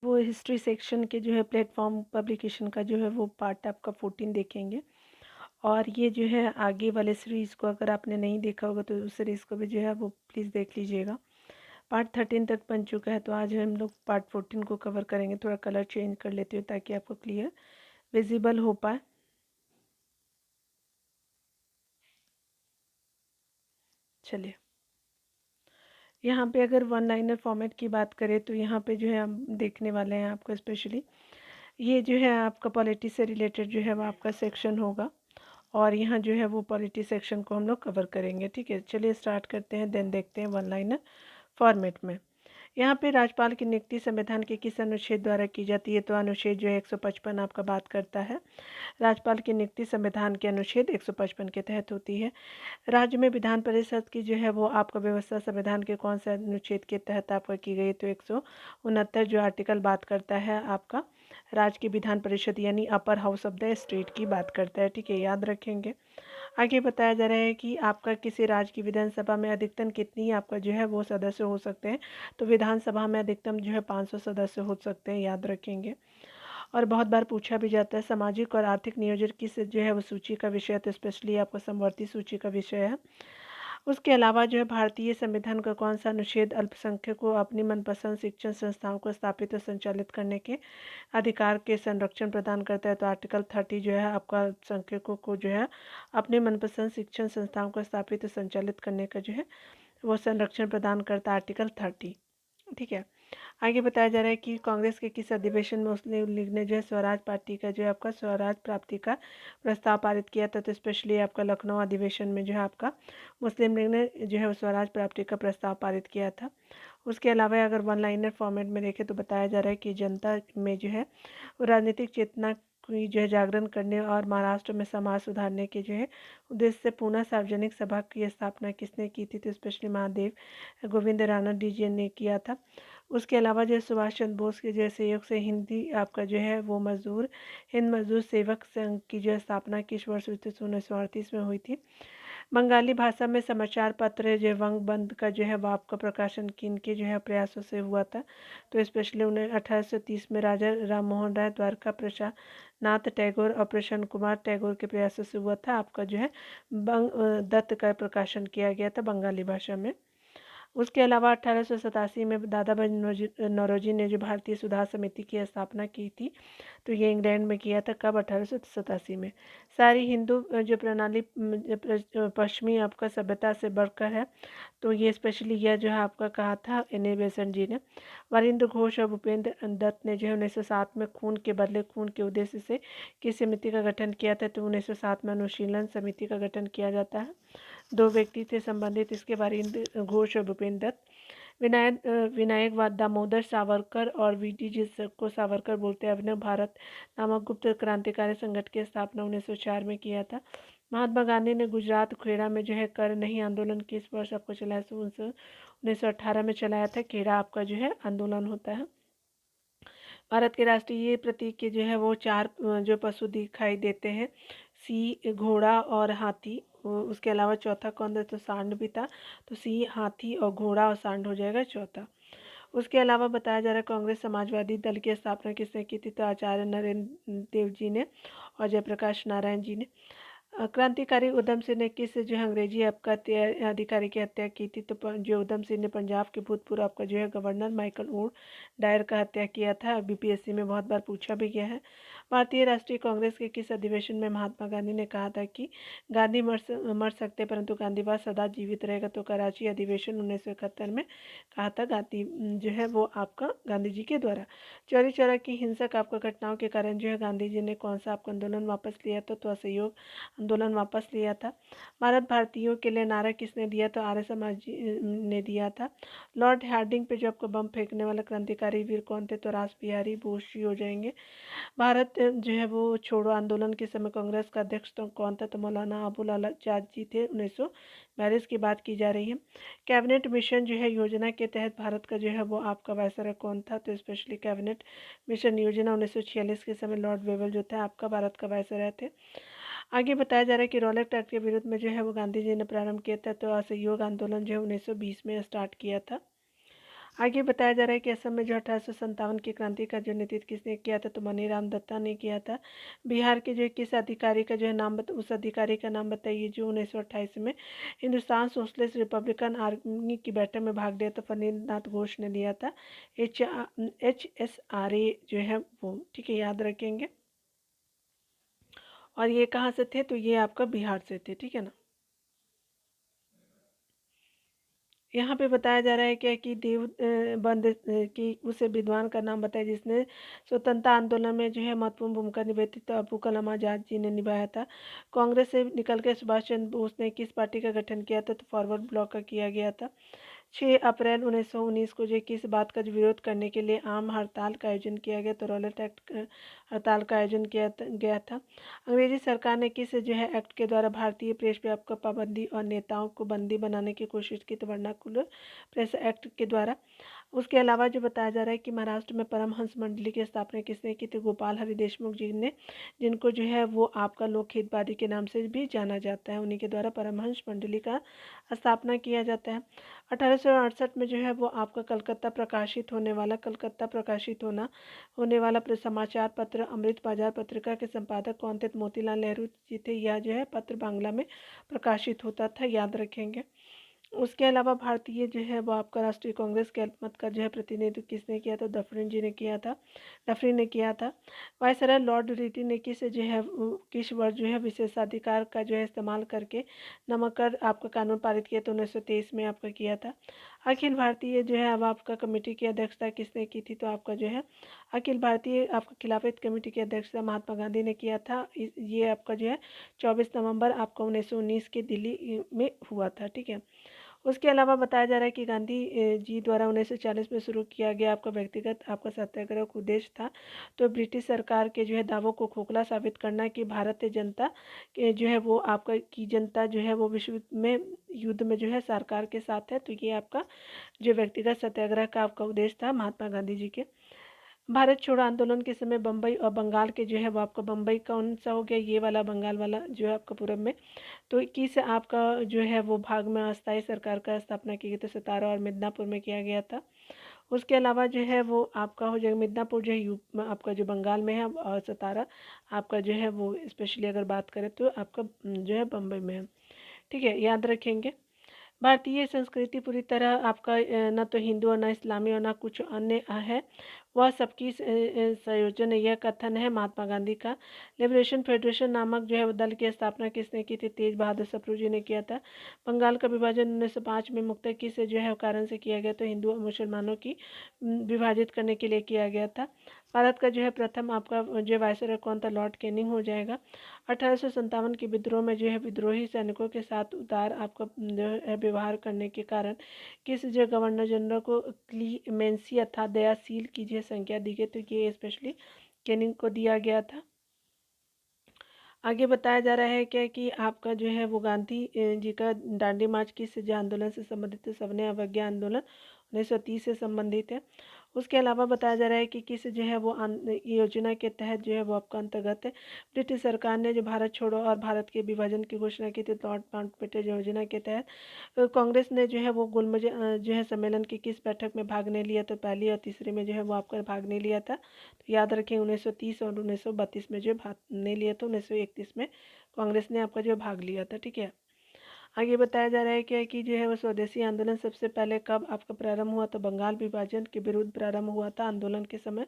वो history section के जो है प्लेटफॉर्म पब्लिकेशन का जो है वो पार्ट आपका 14 देखेंगे। और ये जो है आगे वाले सीरीज़ को अगर आपने नहीं देखा होगा तो उस सीरीज़ को भी जो है वो प्लीज़ देख लीजिएगा। पार्ट 13 तक बन चुका है, तो आज हम लोग पार्ट 14 को कवर करेंगे। थोड़ा कलर चेंज कर लेती हूँ ताकि आपको क्लियर विजिबल हो पाए। चलिए, यहाँ पे अगर वन लाइनर फॉर्मेट की बात करें तो यहाँ पे जो है हम देखने वाले हैं आपको स्पेशली ये जो है आपका पॉलिटी से रिलेटेड जो है वो आपका सेक्शन होगा। और यहाँ जो है वो पॉलिटी सेक्शन को हम लोग कवर करेंगे। ठीक है, चलिए स्टार्ट करते हैं, देन देखते हैं वन लाइनर फॉर्मेट में। यहाँ पे राज्यपाल की नियुक्ति संविधान के किस अनुच्छेद द्वारा की जाती है? तो अनुच्छेद जो है 155 आपका बात करता है। राज्यपाल की नियुक्ति संविधान के अनुच्छेद 155 के तहत होती है। राज्य में विधान परिषद की जो है वो आपका व्यवस्था संविधान के कौन से अनुच्छेद के तहत आपका की गई? तो 169 जो आर्टिकल बात करता है आपका राज्य की विधान परिषद यानी upper house of the state की बात करता है। ठीक है, याद रखेंगे। आगे बताया जा रहा है कि आपका किसी राज्य की विधानसभा में अधिकतम कितनी आपका जो है वो सदस्य हो सकते हैं? तो विधानसभा में अधिकतम जो है 500 सदस्य हो सकते हैं, याद रखेंगे। और बहुत बार पूछा भी जाता है सामाजिक और आर्थिक नियोजन किस जो है वो सूची का विषय है? तो स्पेशली आपका समवर्ती सूची का विषय है। उसके अलावा जो है भारतीय संविधान का कौन सा अनुच्छेद अल्पसंख्यक को अपनी मनपसंद शिक्षण संस्थाओं को स्थापित और संचालित करने के अधिकार के संरक्षण प्रदान करता है? तो आर्टिकल 30 जो है आपका अल्पसंख्यकों को जो है अपने मनपसंद शिक्षण संस्थाओं को स्थापित और संचालित करने का जो है वो संरक्षण प्रदान करता है, आर्टिकल 30। ठीक है, आगे बताया जा रहा है कि कांग्रेस के किस अधिवेशन में मुस्लिम लीग ने जो है स्वराज पार्टी का जो है आपका स्वराज प्राप्ति का प्रस्ताव पारित किया था? तो स्पेशली आपका लखनऊ अधिवेशन में जो है आपका मुस्लिम लीग ने जो है स्वराज प्राप्ति का प्रस्ताव पारित किया था। उसके अलावा अगर वन लाइनर फॉर्मेट में देखें तो बताया जा रहा है कि जनता में जो है राजनीतिक चेतना की जो है जागरण करने और महाराष्ट्र में समाज सुधारने के जो है उद्देश्य से पुनः सार्वजनिक सभा की स्थापना किसने की थी? तो स्पेशली महादेव गोविंद राणा डीजे ने किया था। उसके अलावा जो सुभाष चंद्र बोस के जो सहयोग से हिंदी आपका जो है वो मजदूर हिंद मजदूर सेवक संघ की जो स्थापना किस वर्ष हुई थी? 1938 में हुई थी। बंगाली भाषा में समाचार पत्र जो वंगबंद का जो है वो आपका प्रकाशन किन के जो है प्रयासों से हुआ था? तो स्पेशली उन्हें 1830 में राजा राम मोहन राय द्वारका प्रसाद नाथ टैगोर और प्रसन्न कुमार टैगोर के प्रयासों से हुआ था। आपका जो है बंग दत्त का प्रकाशन किया गया था बंगाली भाषा में। उसके अलावा 1887 में दादा भाई नौरोजी ने जो भारतीय सुधार समिति की स्थापना की थी, तो ये इंग्लैंड में किया था। कब? 1887 में। सारी हिंदू जो प्रणाली पश्चिमी आपका सभ्यता से बढ़कर है, तो ये स्पेशली यह जो है आपका कहा था एन बेसेंट जी ने। वरिंद्र घोष और भूपेंद्र दत्त ने जो है 1907 में खून के बदले खून के उद्देश्य से किस समिति का गठन किया था? तो 1907 में अनुशीलन समिति का गठन किया जाता है। दो व्यक्ति थे संबंधित इसके वरिंद्र घोष और भूपेंद्र दत्त। विनायक दामोदर सावरकर और वीटी जिसको सावरकर बोलते हैं अभिनव भारत नामक गुप्त क्रांतिकारी संगठन की स्थापना 1904 में किया था। महात्मा गांधी ने गुजरात खेड़ा में जो है कर नहीं आंदोलन किस वर्ष आपको चलाया? 1918 में चलाया था। खेड़ा आपका जो है आंदोलन होता है। भारत के राष्ट्रीय प्रतीक के जो है वो चार जो पशु दिखाई देते हैं, सी घोड़ा और हाथी। उसके अलावा चौथा कौन था? तो सांड भी था। तो सी हाथी और घोड़ा और सांड हो जाएगा चौथा। उसके अलावा बताया जा रहा है कांग्रेस समाजवादी दल की स्थापना किसने की थी? तो आचार्य नरेंद्र देव जी ने और जयप्रकाश नारायण जी ने। क्रांतिकारी उधम सिंह ने किस जो है अंग्रेजी आपका अधिकारी की हत्या की थी? तो जो उधम सिंह ने पंजाब के भूतपूर्व आपका जो है गवर्नर माइकल वुड डायर का हत्या किया था। बीपीएससी में बहुत बार पूछा भी गया है। भारतीय राष्ट्रीय कांग्रेस के किस अधिवेशन में महात्मा गांधी ने कहा था कि गांधी मर सकते परंतु गांधीवाद सदा जीवित रहेगा? तो कराची अधिवेशन 1971 में कहा था गांधी जो है वो आपका गांधी जी के द्वारा। चौरी चौरा की हिंसक आपका घटनाओं के कारण जो है गांधी जी ने कौन सा आपका आंदोलन वापस लिया था? तो असहयोग आंदोलन वापस लिया था। भारत भारतीयों के लिए नारा किसने दिया? तो आर्य समाज ने दिया था। लॉर्ड हार्डिंग पे जो आपको बम फेंकने वाला क्रांतिकारी वीर कौन थे? तो रास बिहारी बोस जी हो जाएंगे। भारत जो है वो छोड़ो आंदोलन के समय कांग्रेस का अध्यक्ष तो कौन था? तो मौलाना अबुल आजाद जी थे। 1942 की बात की जा रही है। कैबिनेट मिशन जो है योजना के तहत भारत का जो है वो आपका वायसराय कौन था? तो स्पेशली कैबिनेट मिशन योजना 1946 के समय लॉर्ड वेवल जो था आपका भारत का वायसराय थे। आगे बताया जा रहा है कि रॉलेट एक्ट के विरुद्ध में जो है वो गांधी जी ने प्रारंभ किया था। तो असहयोग आंदोलन जो है 1920 में स्टार्ट किया था। आगे बताया जा रहा है कि असम में जो 1857 की क्रांति का जो नेतृत्व किसने किया था, तो मनीराम दत्ता ने किया था। बिहार के जो किस अधिकारी का जो है नाम उस अधिकारी का नाम बताइए जो 1928 में हिंदुस्तान सोशलिस्ट रिपब्लिकन आर्मी की बैठक में भाग लिया था, फनींद्रनाथ घोष ने लिया था। HSRA जो है वो, ठीक है, याद रखेंगे। और ये कहाँ से थे, तो ये आपका बिहार से थे, ठीक है ना। यहाँ पे बताया जा रहा है क्या कि बंद की उसे विद्वान का नाम बताया जिसने स्वतंत्रता आंदोलन में जो है महत्वपूर्ण भूमिका निभाई थी, तो अबू कलाम आजाद जी ने निभाया था। कांग्रेस से निकल के सुभाष चंद्र बोस ने किस पार्टी का गठन किया था, तो फॉरवर्ड ब्लॉक का किया गया था। 6 अप्रैल 1919 को जो किस बात का विरोध करने के लिए आम हड़ताल का आयोजन किया गया, तो रॉलेट एक्ट हड़ताल का आयोजन किया गया था। अंग्रेजी सरकार ने किस जो है एक्ट के द्वारा भारतीय प्रेस पे आपका पाबंदी और नेताओं को बंदी बनाने की कोशिश की, तो वर्नाकुलर प्रेस एक्ट के द्वारा। उसके अलावा जो बताया जा रहा है कि महाराष्ट्र में परमहंस मंडली की स्थापना किसने की, थी गोपाल हरि देशमुख जी ने, जिनको जो है वो आपका लोक हितवादी के नाम से भी जाना जाता है। उन्हीं के द्वारा परमहंस मंडली का स्थापना किया जाता है। 1868 में जो है वो आपका कलकत्ता प्रकाशित होने वाला समाचार पत्र अमृत बाजार पत्रिका के संपादक कौन थे, मोतीलाल नेहरू जी थे। यह जो है पत्र बांग्ला में प्रकाशित होता था, याद रखेंगे। उसके अलावा भारतीय जो है वो आपका राष्ट्रीय कांग्रेस के अल्पमत का जो है प्रतिनिधित्व किसने किया था, डफरिन जी ने किया था, डफरिन ने किया था। वायसराय लॉर्ड रीटी ने किस जो है किस वर्ष जो है विशेषाधिकार का जो है इस्तेमाल करके नमक आपका कानून पारित किया, तो 1923 में आपका किया था। अखिल भारतीय जो है अब आपका कमेटी की अध्यक्षता किसने की थी, तो आपका जो है अखिल भारतीय आपका खिलाफत कमेटी की अध्यक्षता महात्मा गांधी ने किया था। ये आपका जो है 24 नवंबर आपका 1919 के दिल्ली में हुआ था, ठीक है। उसके अलावा बताया जा रहा है कि गांधी जी द्वारा 1940 में शुरू किया गया आपका व्यक्तिगत आपका सत्याग्रह का उद्देश्य था, तो ब्रिटिश सरकार के जो है दावों को खोखला साबित करना कि भारतीय जनता के जो है वो आपका की जनता जो है वो विश्व में युद्ध में जो है सरकार के साथ है। तो ये आपका जो व्यक्तिगत सत्याग्रह का आपका उद्देश्य था महात्मा गांधी जी के। भारत छोड़ो आंदोलन के समय बम्बई और बंगाल के जो है वो आपका बम्बई कौन सा हो गया, ये वाला बंगाल वाला जो है आपका पूरब में, तो 21 आपका जो है वो भाग में अस्थायी सरकार का स्थापना की गई, तो सतारा और मिदनापुर में किया गया था। उसके अलावा जो है वो आपका हो जाएगा मिदनापुर जो है आपका जो बंगाल में है, और सतारा आपका जो है वो स्पेशली अगर बात करें तो आपका जो है बम्बई में है, ठीक है, याद रखेंगे। भारतीय संस्कृति पूरी तरह आपका न तो हिंदू और न इस्लामी और न कुछ अन्य है, वह सबकी संयोजन है, यह कथन है महात्मा गांधी का। लिबरेशन फेडरेशन नामक जो है दल की स्थापना किसने की थी, तेज बहादुर सप्रू जी ने किया था। बंगाल का विभाजन 1905 में मुक्त किस जो है कारण से किया गया, तो हिंदू और मुसलमानों की विभाजित करने के लिए किया गया था। भारत का जो है प्रथम आपका जो वायसराय कौन था, लॉर्ड कैनिंग हो जाएगा। 1857 के विद्रोह में जो है विद्रोही सैनिकों के साथ उदार आपका जो है व्यवहार करने के कारण किस जो गवर्नर जनरल को क्लीमेंसी अर्थात दयाशील की जो संख्या दी गई, तो ये स्पेशली कैनिंग को दिया गया था। आगे बताया जा रहा है क्या कि आपका जो है वो गांधी जी का दांडी मार्च किस जो आंदोलन से संबंधित है, सविनय अवज्ञा आंदोलन 1930 से संबंधित है। उसके अलावा बताया जा रहा है कि किस जो है वो योजना के तहत जो है वो आपका अंतर्गत है ब्रिटिश सरकार ने जो भारत छोड़ो और भारत के विभाजन की घोषणा की थी, लॉर्ड माउंटबेटन योजना के तहत कांग्रेस ने जो है वो गुलमर्ज जो है सम्मेलन की किस बैठक में भाग नहीं लिया, तो पहली और तीसरी में जो है वो आपका भाग नहीं लिया था। तो याद रखें 1930 और 1932 में जो भाग नहीं लिया था, 1931 में कांग्रेस ने आपका जो भाग लिया था, ठीक है। आगे बताया जा रहा है क्या कि जो है वो स्वदेशी आंदोलन सबसे पहले कब आपका प्रारंभ हुआ, तो बंगाल विभाजन के विरुद्ध प्रारंभ हुआ था आंदोलन के समय।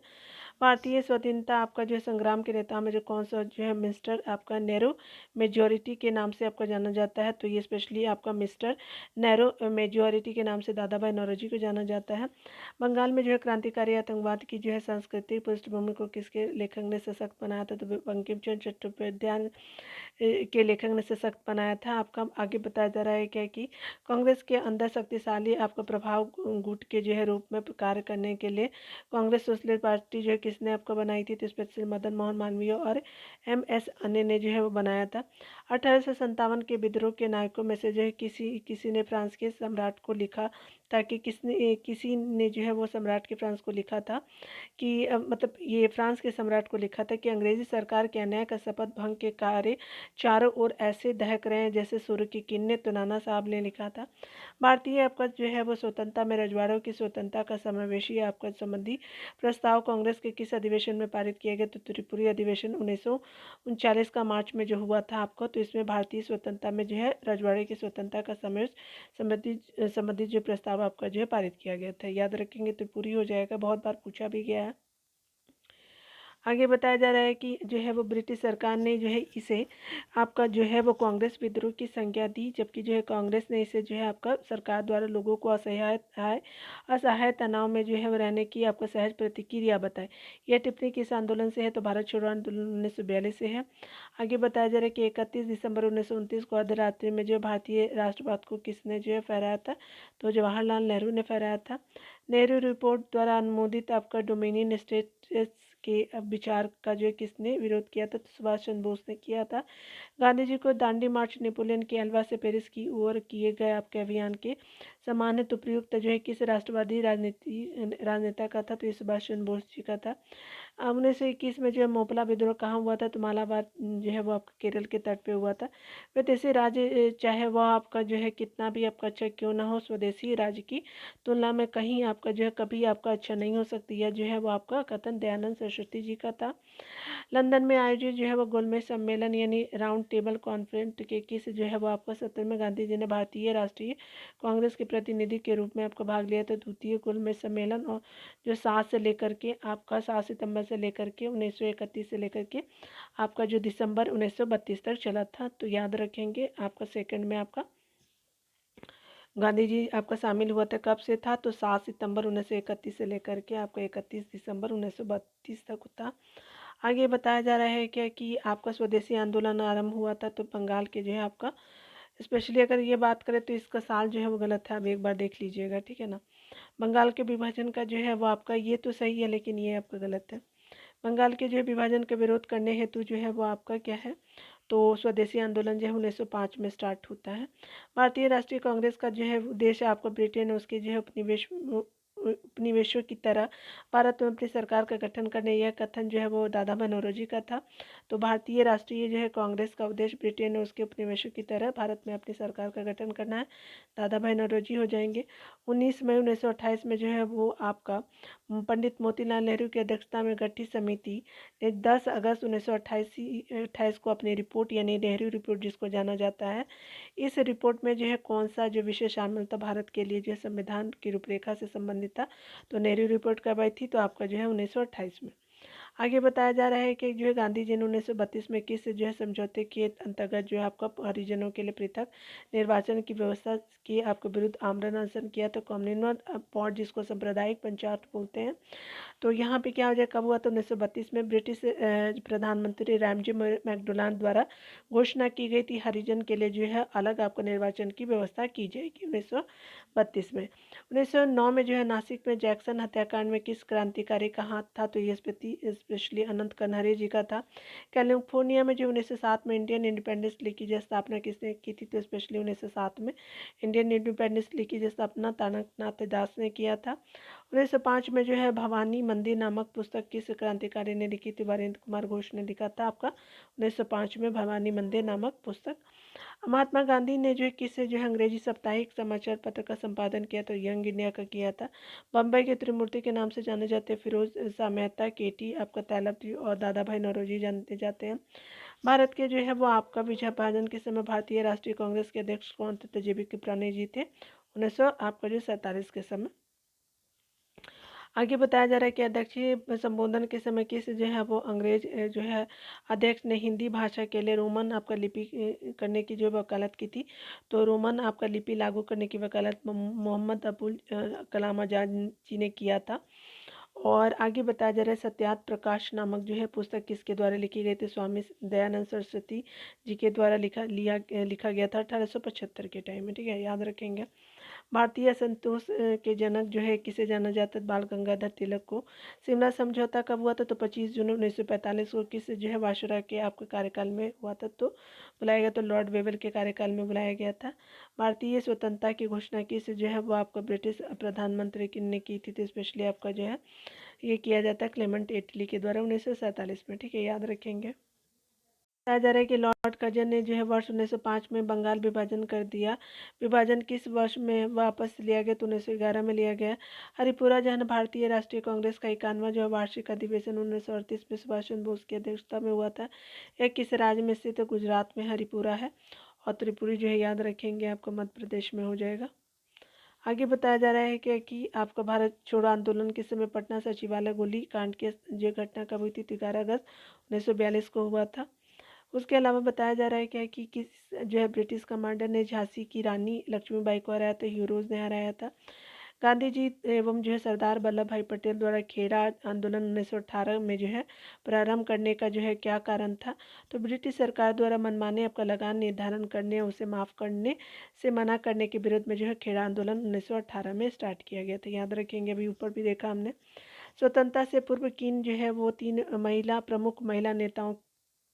भारतीय स्वतंत्रता आपका जो संग्राम के नेता में जो कौन सा जो है मिस्टर आपका नेहरू मेजोरिटी के नाम से आपका जाना जाता है, तो ये स्पेशली आपका मिस्टर नेहरू मेजोरिटी के नाम से दादा भाई नौरोजी को जाना जाता है। बंगाल में जो है क्रांतिकारी आतंकवाद की जो है सांस्कृतिक पृष्ठभूमि को किसके लेखक ने सशक्त बनाया था, तो बंकिम चंद्र चट्टोपाध्याय के लेखक ने सशक्त बनाया था। आपका आगे बताया जा रहा है क्या कि कांग्रेस के अंदर शक्तिशाली आपका प्रभाव गुट के जो है रूप में कार्य करने के लिए कांग्रेस सोशलिस्ट पार्टी जो है किसने आपको बनाई थी, तो स्पेशली मदन मोहन मालवीय और MS अन्य ने जो है वो बनाया था। 1857 के विद्रोह के नायकों में से जो है किसी ने फ्रांस के सम्राट को लिखा, ताकि किसी ने जो है वो सम्राट के फ्रांस को लिखा था कि मतलब ये फ्रांस के सम्राट को लिखा था कि अंग्रेजी सरकार के अन्याय का शपथ भंग के कार्य चारों ओर ऐसे दहक रहे हैं जैसे सूर्य की किरणें, तो नाना साहब ने लिखा था। भारतीय आपका जो है वो स्वतंत्रता में रजवाड़ों की स्वतंत्रता का समावेशी आपका संबंधी प्रस्ताव कांग्रेस के किस अधिवेशन में पारित किया गया? तो त्रिपुरी अधिवेशन 1939 का मार्च में जो हुआ था आपको, तो इसमें भारतीय स्वतंत्रता में जो है रजवाड़े की स्वतंत्रता का समावेश संबंधित जो प्रस्ताव आपका जो है पारित किया गया था। याद रखेंगे त्रिपुरी हो जाएगा, बहुत बार पूछा भी गया है। आगे बताया जा रहा है कि जो है वो ब्रिटिश सरकार ने जो है इसे आपका जो है वो कांग्रेस विद्रोह की संज्ञा दी, जबकि जो है कांग्रेस ने इसे जो है आपका सरकार द्वारा लोगों को असहाय तनाव में जो है वो रहने की आपका सहज प्रतिक्रिया बताए। यह टिप्पणी किस आंदोलन से है? तो भारत छोड़ो आंदोलन 1942 से है। आगे बताया जा रहा है कि 31 दिसंबर 1929 को अर्धरात्रि में जो भारतीय राष्ट्रवाद को किसने जो है फहराया था? तो जवाहरलाल नेहरू ने फहराया था। नेहरू रिपोर्ट द्वारा अनुमोदित आपका डोमिनियन स्टेट्स के विचार का जो है किसने विरोध किया था? तो सुभाष चंद्र बोस ने किया था। गांधी जी को दांडी मार्च नेपोलियन के अल्वा से पेरिस की ओर किए गए आपके अभियान के सम्मानित उपयुक्त जो है किस राष्ट्रवादी राजनेता का था? तो ये सुभाष चंद्र बोस जी का था। 1921 में जो है मोपला विद्रोह कहाँ हुआ था? तो मालाबार जो है वो आपका केरल के तट पे हुआ था। विदेशी राज्य चाहे वह आपका जो है कितना भी आपका अच्छा क्यों ना हो, स्वदेशी राज्य की तुलना में कहीं आपका जो है कभी आपका अच्छा नहीं हो सकती है, जो है वो आपका कथन दयानंद सरस्वती जी का था। लंदन में आयोजित जो है वो गोलमेज सम्मेलन यानी राउंड टेबल कॉन्फ्रेंस के किस जो है वो आपका सत्र में गांधी जी ने भारतीय राष्ट्रीय कांग्रेस के प्रतिनिधि के रूप में आपका भाग लिया था? द्वितीय गोलमेज सम्मेलन, और जो 7 सितंबर से लेकर के 1931 से लेकर के आपका जो दिसंबर 1932 तक चला था। तो याद रखेंगे आपका सेकंड में आपका गांधी जी आपका शामिल हुआ था, कब से था? तो 7 सितंबर 1931 से लेकर के आपका 31 दिसंबर 1932 तक था। आगे बताया जा रहा है क्या कि आपका स्वदेशी आंदोलन आरंभ हुआ था तो बंगाल के जो है आपका, स्पेशली अगर ये बात करें तो इसका साल जो है वो गलत है, अब एक बार देख लीजिएगा, ठीक है ना। बंगाल के विभाजन का जो है वो आपका ये तो सही है, लेकिन ये आपका गलत है। बंगाल के जो है विभाजन का विरोध करने हेतु जो है वो आपका क्या है? तो स्वदेशी आंदोलन जो है 1905 में स्टार्ट होता है। भारतीय राष्ट्रीय कांग्रेस का जो है उद्देश्य आपका ब्रिटेन और उसके जो है उपनिवेशों की तरह भारत में अपनी सरकार का गठन करने, यह कथन जो है वो दादा भाई नौरोजी का था। तो भारतीय राष्ट्रीय जो है कांग्रेस का उद्देश्य ब्रिटेन और उसके उपनिवेशों की तरह भारत में अपनी सरकार का गठन करना है। दादा भाई नौरोजी हो जाएंगे। 19 मई 1928 में जो है वो आपका पंडित मोतीलाल नेहरू की अध्यक्षता में गठित समिति ने 10 अगस्त 1928 को अपनी रिपोर्ट यानी नेहरू रिपोर्ट जिसको जाना जाता है, इस रिपोर्ट में जो है कौन सा जो विषय शामिल था भारत के लिए जो है संविधान की रूपरेखा से संबंधित था? तो नेहरू रिपोर्ट कब आई थी? तो आपका जो है 1928 में। आगे बताया जा रहा है कि जो है गांधी जी ने 1932 में किस जो है समझौते के अंतर्गत जो है आपका हरिजनों के लिए पृथक निर्वाचन की व्यवस्था की आपके विरुद्ध आमरण अनशन किया? तो कम्युनल पॉट जिसको सांप्रदायिक पंचायत बोलते हैं। तो यहाँ पे क्या हो जाए, कब हुआ? तो 1932 में ब्रिटिश प्रधानमंत्री रैमजे मैकडोनाल्ड द्वारा घोषणा की गई थी हरिजन के लिए जो है अलग आपको निर्वाचन की व्यवस्था की जाएगी 1932 में। 1909 में जो है नासिक में जैक्सन हत्याकांड में किस क्रांतिकारी का हाथ था? तो ये स्पेशली अनंत कनहरे जी का था। कैलिफोर्निया में जो 1907 में इंडियन इंडिपेंडेंस लीग की जो स्थापना किसने की थी? तो स्पेशली 1907 में इंडियन इंडिपेंडेंस लीग की जो स्थापना तानानाथ दास ने किया था। 1905 में जो है भवानी मंदिर नामक पुस्तक किस क्रांतिकारी ने लिखी थी? वीरेंद्र कुमार घोष ने लिखा था आपका 1905 में भवानी मंदिर नामक पुस्तक। महात्मा गांधी ने जो है किससे जो है अंग्रेजी साप्ताहिक समाचार पत्र का संपादन किया? तो यंग इंडिया का किया था। बम्बई के त्रिमूर्ति के नाम से जाने जाते फिरोज शाह मेहता, केटी आपका तैलबजी और दादा भाई नौरोजी जानते जाते हैं। भारत के जो है वो आपका विभाजन के समय भारतीय राष्ट्रीय कांग्रेस के अध्यक्ष कौन थे? तो जेबी कृपलानी जी थे 1900 आपका जो 47 के समय। आगे बताया जा रहा है कि अध्यक्षीय संबोधन के समय किस जो है वो अंग्रेज जो है अध्यक्ष ने हिंदी भाषा के लिए रोमन आपका लिपि करने की जो वकालत की थी? तो रोमन आपका लिपि लागू करने की वकालत मोहम्मद अबुल कलाम आजाद जी ने किया था। और आगे बताया जा रहा है सत्यार्थ प्रकाश नामक जो है पुस्तक किसके द्वारा लिखी गई थी? स्वामी दयानंद सरस्वती जी के द्वारा लिखा गया था 1875 के टाइम में, ठीक है, याद रखेंगे। भारतीय असंतोष के जनक जो है किसे जाना जाता है? बाल गंगाधर तिलक को। शिमला समझौता कब हुआ था? तो 25 जून 1945 को किस जो है वायसराय के आपके कार्यकाल में हुआ था? तो बुलाया गया, तो लॉर्ड वेवल के कार्यकाल में बुलाया गया था। भारतीय स्वतंत्रता की घोषणा किस जो है वो आपका ब्रिटिश प्रधानमंत्री ने की थी? तो स्पेशली आपका जो है ये किया जाता है क्लेमेंट एटली के द्वारा 1947 में, ठीक है, याद रखेंगे। बताया जा रहा है कि लॉर्ड कर्जन ने जो है वर्ष 1905 में बंगाल विभाजन कर दिया। विभाजन किस वर्ष में वापस लिया गया? तो 1911 में लिया गया। हरिपुरा जन भारतीय राष्ट्रीय कांग्रेस का 51वां जो है वार्षिक अधिवेशन 1938 में सुभाष चंद्र बोस की अध्यक्षता में हुआ था। यह किस राज्य में स्थित? तो गुजरात में हरिपुरा है। और त्रिपुरी जो है याद रखेंगे आपको मध्य प्रदेश में हो जाएगा। आगे बताया जा रहा है कि आपका भारत छोड़ो आंदोलन के समय पटना सचिवालय गोली कांड की जो घटना कब हुई थी? 11 अगस्त 1942 को हुआ था। उसके अलावा बताया जा रहा है क्या कि किस जो है ब्रिटिश कमांडर ने झांसी की रानी लक्ष्मीबाई को हराया था? यूरोज ने हराया था। गांधी जी एवं जो है सरदार वल्लभ भाई पटेल द्वारा खेड़ा आंदोलन 1918 में जो है प्रारंभ करने का जो है क्या कारण था? तो ब्रिटिश सरकार द्वारा मनमाने आपका लगान निर्धारण करने उसे माफ़ करने से मना करने के विरोध में जो है खेड़ा आंदोलन 1918 में स्टार्ट किया गया था। याद रखेंगे, अभी ऊपर भी देखा हमने। स्वतंत्रता से पूर्व किन जो है वो 3 प्रमुख महिला नेताओं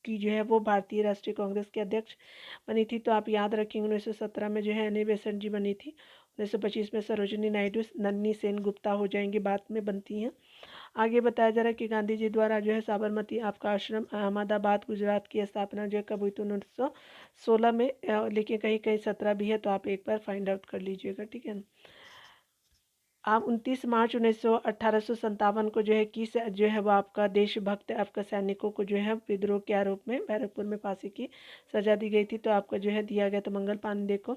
की जो है वो भारतीय राष्ट्रीय कांग्रेस के अध्यक्ष बनी थी? तो आप याद रखेंगे 1917 में जो है एनी बेसेंट जी बनी थी। 1925 में सरोजिनी नायडू, नन्नी सेन गुप्ता हो जाएंगी, बाद में बनती हैं। आगे बताया जा रहा है कि गांधी जी द्वारा जो है साबरमती आपका आश्रम अहमदाबाद गुजरात की स्थापना जो है कब हुई? तो 1916 में, लेकिन कहीं कहीं 17 भी है, तो आप एक बार फाइंड आउट कर लीजिएगा, ठीक है। आप 29 मार्च 1857 को जो है किस जो है वो आपका देशभक्त आपका सैनिकों को जो है विद्रोह के आरोप में बैरकपुर में फांसी की सजा दी गई थी? तो आपका जो है दिया गया था मंगल पांडे को।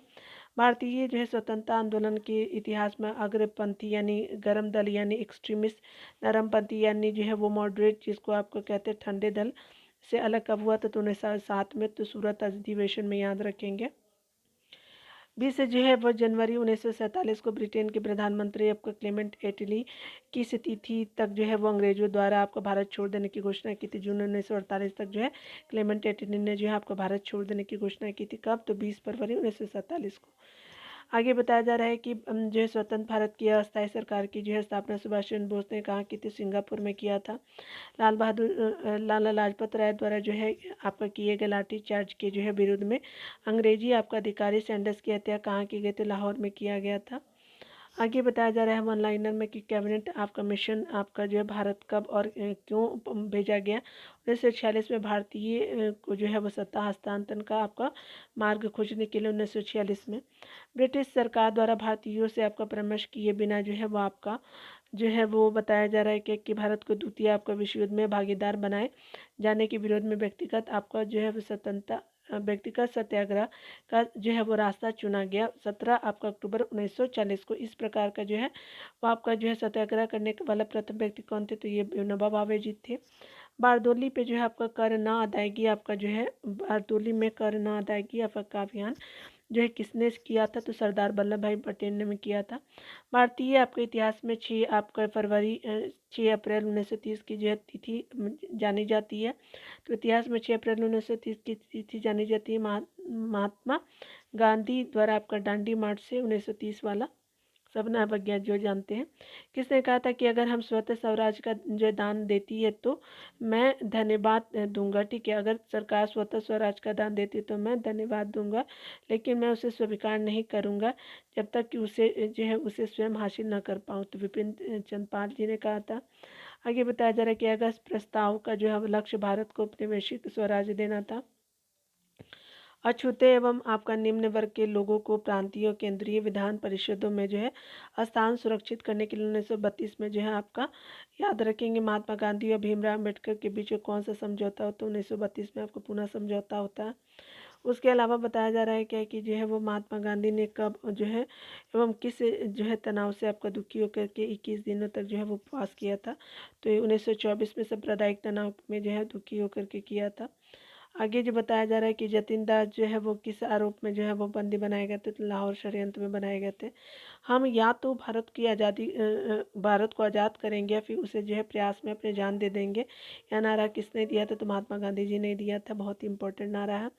भारतीय जो है स्वतंत्रता आंदोलन के इतिहास में अग्रपंथी यानी गर्म दल यानी एक्सट्रीमिस्ट, नरमपंथी यानी जो है वो मॉडरेट जिसको आपको कहते हैं ठंडे दल से अलग कब हुआ था? तो 1907 में, तो सूरत अधिवेशन में, याद रखेंगे। 20 जो है वो जनवरी 1947 को ब्रिटेन के प्रधानमंत्री आपका क्लेमेंट एटली की तिथि तक जो है वो अंग्रेजों द्वारा आपका भारत छोड़ देने की घोषणा की थी। जून 1948 तक जो है क्लेमेंट एटली ने जो है आपका भारत छोड़ देने की घोषणा की थी। कब? तो 20 फरवरी 1947 को। आगे बताया जा रहा है कि जो है स्वतंत्र भारत की अस्थायी सरकार की जो है स्थापना सुभाष चंद्र बोस ने कहा कि सिंगापुर में किया था। लाला लाजपत राय द्वारा जो है आपका किए गए लाठी चार्ज के जो है विरुद्ध में अंग्रेजी आपका अधिकारी सैंडर्स की हत्या कहाँ की गई? तो लाहौर में किया गया था। आगे बताया जा रहा है वन लाइनर में कि कैबिनेट आपका मिशन आपका जो है भारत कब और क्यों भेजा गया? 1946 में भारतीय को जो है वो सत्ता हस्तांतरण का आपका मार्ग खोजने के लिए 1946 में ब्रिटिश सरकार द्वारा भारतीयों से आपका परामर्श किए बिना जो है वो आपका जो है वो बताया जा रहा है कि भारत को द्वितीय आपका विश्व युद्ध में भागीदार बनाए जाने के विरोध में व्यक्तिगत आपका जो है वो स्वतंत्रता व्यक्तिगत सत्याग्रह का जो है वो रास्ता चुना गया। 17 आपका अक्टूबर 1940 को। इस प्रकार का जो है वो आपका जो है सत्याग्रह करने वाला प्रथम व्यक्ति कौन थे? तो ये विनोबा भावे जी थे। बारदोली पे जो है आपका कर ना अदायगी आपका जो है बारदोली में कर ना अदायगी आपका अभियान जो है किसने किया था? तो सरदार वल्लभ भाई पटेल ने किया था। भारतीय आपके इतिहास में 6 अप्रैल 1930 की जो है तिथि जानी जाती है। तो इतिहास में 6 अप्रैल 1930 की तिथि जानी जाती है महात्मा गांधी द्वारा आपका दांडी मार्च से 1930 वाला, सब अवज्ञा जो जानते हैं। किसने कहा था कि अगर हम स्वतः स्वराज का जो दान देती है तो मैं धन्यवाद दूंगा, ठीक है। अगर सरकार स्वतः स्वराज का दान देती है तो मैं धन्यवाद दूंगा, लेकिन मैं उसे स्वीकार नहीं करूंगा जब तक कि उसे जो है उसे स्वयं हासिल न कर पाऊँ। तो विपिन चंद्र पाल जी ने कहा था। आगे बताया जा रहा है कि अगस्त प्रस्ताव का जो है लक्ष्य भारत को उपनिवेशित स्वराज देना था। अछूते एवं आपका निम्न वर्ग के लोगों को प्रांतीय केंद्रीय विधान परिषदों में जो है स्थान सुरक्षित करने के लिए 1932 में जो है आपका याद रखेंगे महात्मा गांधी और भीमराव अम्बेडकर के बीच कौन सा समझौता होता है? 1932 में आपको पूना समझौता होता है। उसके अलावा बताया जा रहा है क्या कि जो है वो महात्मा गांधी ने कब जो है एवं किस जो है तनाव से आपका दुखी होकर के 21 दिनों तक जो है वो उपवास किया था? तो 1924 में सांप्रदायिक तनाव में जो है दुखी होकर के किया था। आगे जो बताया जा रहा है कि जतिन दास जो है वो किस आरोप में जो है वो बंदी बनाए गए थे? तो लाहौर षड्यंत्र में बनाए गए थे। हम या तो भारत की आज़ादी भारत को आज़ाद करेंगे या फिर उसे जो है प्रयास में अपने जान दे देंगे। यह नारा किसने दिया था? तो महात्मा गांधी जी ने दिया था। बहुत ही इंपॉर्टेंट नारा है।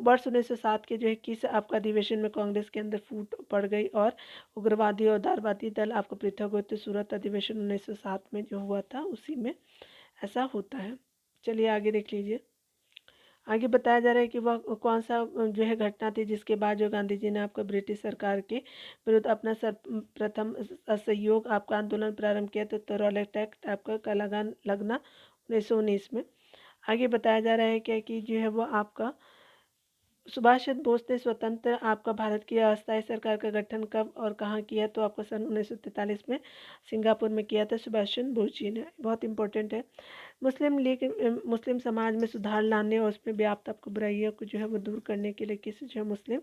वर्ष 1907 के जो है किस आपका अधिवेशन में कांग्रेस के अंदर फूट पड़ गई और उग्रवादी और उदारवादी दल आपको पृथक हुए? तो सूरत अधिवेशन 1907 में जो हुआ था उसी में ऐसा होता है। चलिए आगे देख लीजिए। आगे बताया जा रहा है कि वह कौन सा जो है घटना थी जिसके बाद जो गांधी जी ने आपका ब्रिटिश सरकार के विरुद्ध अपना प्रथम असहयोग आपका आंदोलन प्रारंभ किया। तो रॉलेट एक्ट आपका का लगना 1919 में। आगे बताया जा रहा है क्या कि जो है वो आपका सुभाष चंद्र बोस ने स्वतंत्र आपका भारत की अस्थायी सरकार का गठन कब और कहाँ किया, तो आपका सन 1943 में सिंगापुर में किया था सुभाष चंद्र बोस जी ने। बहुत इंपॉर्टेंट है। मुस्लिम लीग मुस्लिम समाज में सुधार लाने और उसमें व्याप्त आपको बुराइयों को जो है वो दूर करने के लिए किसी जो है मुस्लिम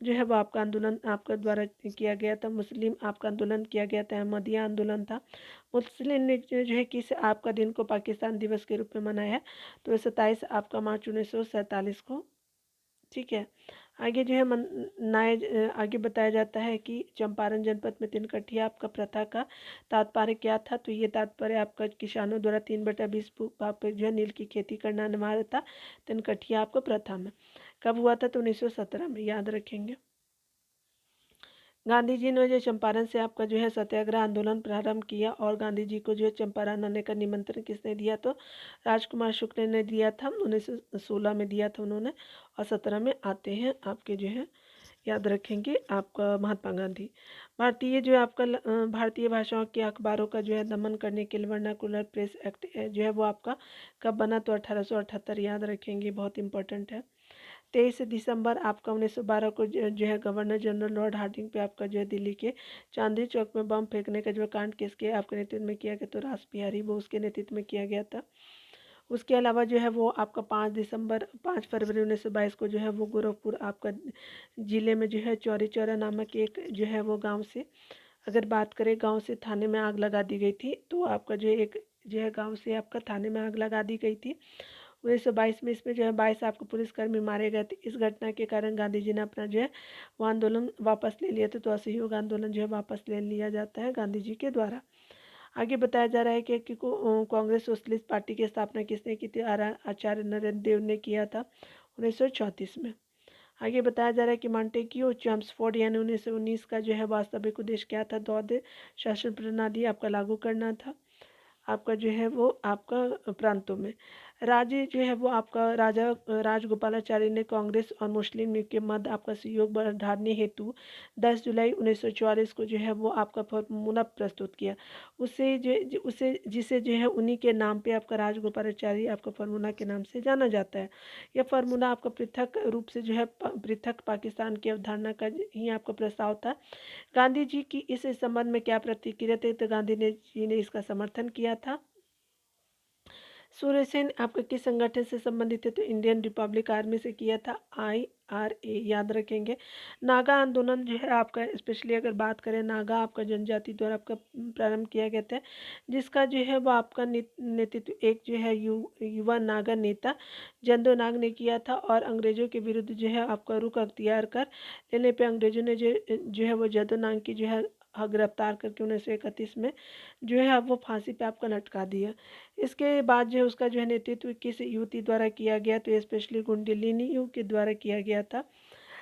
जो है वो आपका आंदोलन आपका द्वारा किया गया था। मुस्लिम आपका आंदोलन किया गया था, अहमदिया आंदोलन था। मुस्लिम ने जो है किस आपका दिन को पाकिस्तान दिवस के रूप में मनाया है, तो 27 आपका मार्च 1947 को। ठीक है। आगे जो है आगे बताया जाता है कि चंपारण जनपद में तिनकठिया आपका प्रथा का तात्पर्य क्या था, तो ये तात्पर्य आपका किसानों द्वारा 3/20 पे जो है नील की खेती करना अनिवार्य था तिनकठिया आपको प्रथा में। कब हुआ था, तो 1917 में, याद रखेंगे। गांधी जी ने जो चंपारण से आपका जो है सत्याग्रह आंदोलन प्रारंभ किया, और गांधी जी को जो है चंपारण आने का निमंत्रण किसने दिया, तो राजकुमार शुक्ल ने दिया था। 1916 में दिया था उन्होंने, और 17 में आते हैं आपके जो है, याद रखेंगे आपका महात्मा गांधी। भारतीय जो है आपका भारतीय भाषाओं के अखबारों का जो है दमन करने के लिए वर्नाकुलर प्रेस एक्ट जो है वो आपका कब बना, तो 1878, याद रखेंगे, बहुत इंपॉर्टेंट है। 23 दिसंबर आपका 1912 को जो है गवर्नर जनरल लॉर्ड हार्डिंग पे आपका जो है दिल्ली के चांदनी चौक में बम फेंकने का जो कांड किसके आपके नेतृत्व में किया गया, तो रास बिहारी बोस के नेतृत्व में किया गया था। उसके अलावा जो है वो आपका 5 फरवरी 1922 को जो है वो गोरखपुर आपका ज़िले में जो है चौरी चौरा नामक एक जो है वो गांव से, अगर बात करें गांव से थाने में आग लगा दी गई थी, तो आपका जो एक जो है गांव से आपका थाने में आग लगा दी गई थी 1922 में। इसमें जो है 22 आपको पुलिसकर्मी मारे गए थे। इस घटना के कारण गांधी जी ने अपना जो है वो आंदोलन वापस ले लिया था, तो असहयोग आंदोलन जो है वापस ले लिया जाता है गांधी जी के द्वारा। आगे बताया जा रहा है कि कांग्रेस सोशलिस्ट पार्टी की स्थापना किसने की थी, आचार्य नरेंद्र देव ने किया था 1934 में। आगे बताया जा रहा है कि मॉन्टेग्यू चेम्सफोर्ड यानी 1919 का जो है वास्तविक उद्देश्य क्या था, द्वैध शासन प्रणाली आपका लागू करना था आपका जो है वो आपका प्रांतों में। राज्य जो है वो आपका राजा राजगोपालाचारी ने कांग्रेस और मुस्लिम लीग के मध्य आपका सहयोग बढ़ाने हेतु 10 जुलाई 1944 को जो है वो आपका फॉर्मूला प्रस्तुत किया। उसे जिसे जो है उन्हीं के नाम पे आपका राजगोपालाचारी आपका फार्मूला के नाम से जाना जाता है। यह फार्मूला आपका पृथक रूप से जो है पृथक पाकिस्तान की अवधारणा का ही आपका प्रस्ताव था। गांधी जी की इस संबंध में क्या प्रतिक्रिया थी, तो गांधी जी ने इसका समर्थन किया था। सूर्यसेन आपका किस संगठन से संबंधित है, तो इंडियन रिपब्लिक आर्मी से किया था, IRA, याद रखेंगे। नागा आंदोलन जो है आपका स्पेशली अगर बात करें, नागा आपका जनजाति द्वारा आपका प्रारंभ किया गया था, जिसका जो है वो आपका नेतृत्व एक जो है युवा नागा नेता जंदो नाग ने किया था, और अंग्रेजों के विरुद्ध जो है आपका रुख अख्तियार कर लेने पे अंग्रेजों ने जो है वो जंदो नाग की जो है गिरफ्तार करके 1931 में जो है अब वो फांसी पे आपका लटका दिया। इसके बाद जो है उसका जो है नेतृत्व किस युवती द्वारा किया गया, तो स्पेशली कुंडलिनी यू के द्वारा किया गया था।